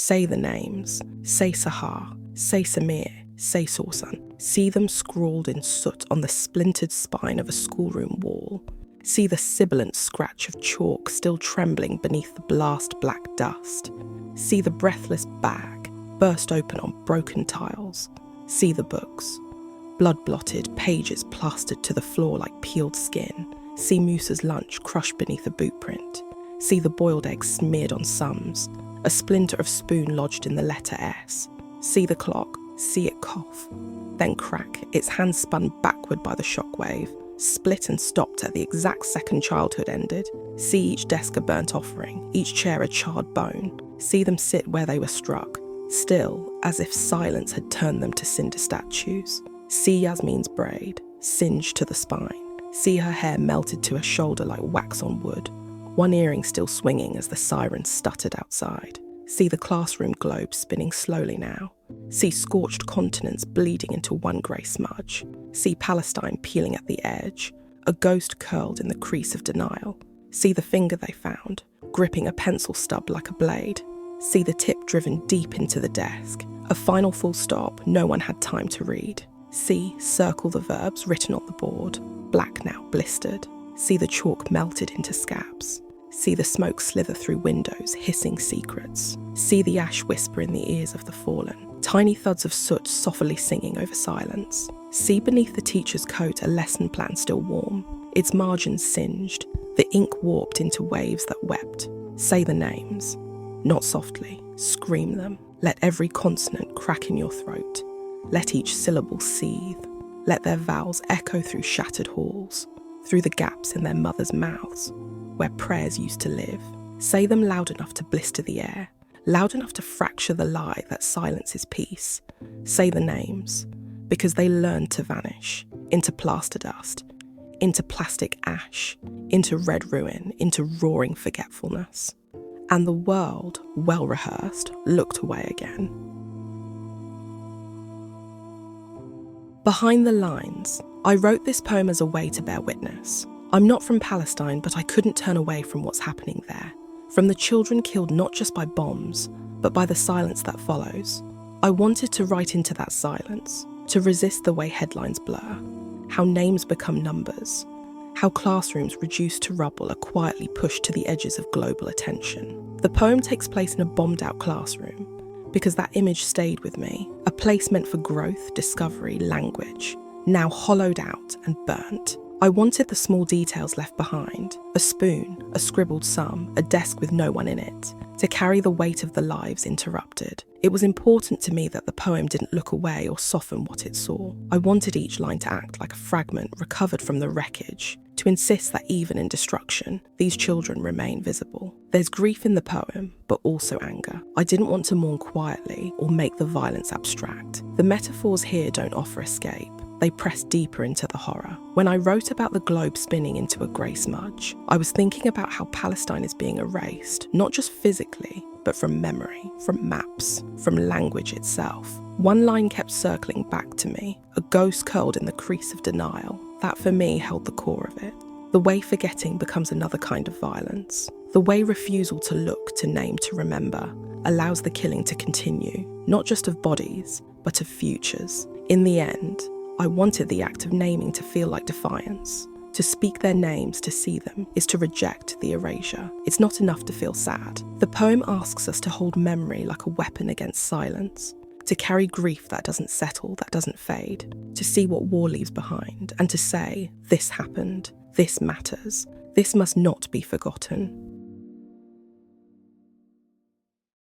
Say the names. Say Sahar. Say Samir. Say Sorsan. See them scrawled in soot on the splintered spine of a schoolroom wall. See the sibilant scratch of chalk still trembling beneath the blast black dust. See the breathless bag burst open on broken tiles. See the books. Blood-blotted pages plastered to the floor like peeled skin. See Musa's lunch crushed beneath a boot print. See the boiled eggs smeared on sums. A splinter of spoon lodged in the letter S. See the clock. See it cough. Then crack, its hand spun backward by the shockwave. Split and stopped at the exact second childhood ended. See each desk a burnt offering, each chair a charred bone. See them sit where they were struck, still as if silence had turned them to cinder statues. See Yasmin's braid, singed to the spine. See her hair melted to her shoulder like wax on wood, one earring still swinging as the sirens stuttered outside. See the classroom globe spinning slowly now. See scorched continents bleeding into one grey smudge. See Palestine peeling at the edge, a ghost curled in the crease of denial. See the finger they found, gripping a pencil stub like a blade. See the tip driven deep into the desk, a final full stop no one had time to read. See circle the verbs written on the board, black now blistered. See the chalk melted into scabs. See the smoke slither through windows, hissing secrets. See the ash whisper in the ears of the fallen, tiny thuds of soot softly singing over silence. See beneath the teacher's coat a lesson plan still warm, its margins singed, the ink warped into waves that wept. Say the names. Not softly, scream them. Let every consonant crack in your throat. Let each syllable seethe. Let their vowels echo through shattered halls, through the gaps in their mothers' mouths, where prayers used to live. Say them loud enough to blister the air, loud enough to fracture the lie that silence is peace. Say the names, because they learned to vanish, into plaster dust, into plastic ash, into red ruin, into roaring forgetfulness. And the world, well rehearsed, looked away again. Behind the lines, I wrote this poem as a way to bear witness. I'm not from Palestine, but I couldn't turn away from what's happening there. From the children killed not just by bombs, but by the silence that follows. I wanted to write into that silence, to resist the way headlines blur, how names become numbers, how classrooms reduced to rubble are quietly pushed to the edges of global attention. The poem takes place in a bombed-out classroom, because that image stayed with me, a place meant for growth, discovery, language, now hollowed out and burnt. I wanted the small details left behind, a spoon, a scribbled sum, a desk with no one in it, to carry the weight of the lives interrupted. It was important to me that the poem didn't look away or soften what it saw. I wanted each line to act like a fragment recovered from the wreckage, to insist that even in destruction, these children remain visible. There's grief in the poem, but also anger. I didn't want to mourn quietly or make the violence abstract. The metaphors here don't offer escape. They press deeper into the horror. When I wrote about the globe spinning into a grey smudge, I was thinking about how Palestine is being erased, not just physically, but from memory, from maps, from language itself. One line kept circling back to me, a ghost curled in the crease of denial. That for me held the core of it. The way forgetting becomes another kind of violence. The way refusal to look, to name, to remember allows the killing to continue, not just of bodies, but of futures. In the end, I wanted the act of naming to feel like defiance. To speak their names, to see them, is to reject the erasure. It's not enough to feel sad. The poem asks us to hold memory like a weapon against silence, to carry grief that doesn't settle, that doesn't fade, to see what war leaves behind, and to say, this happened, this matters, this must not be forgotten.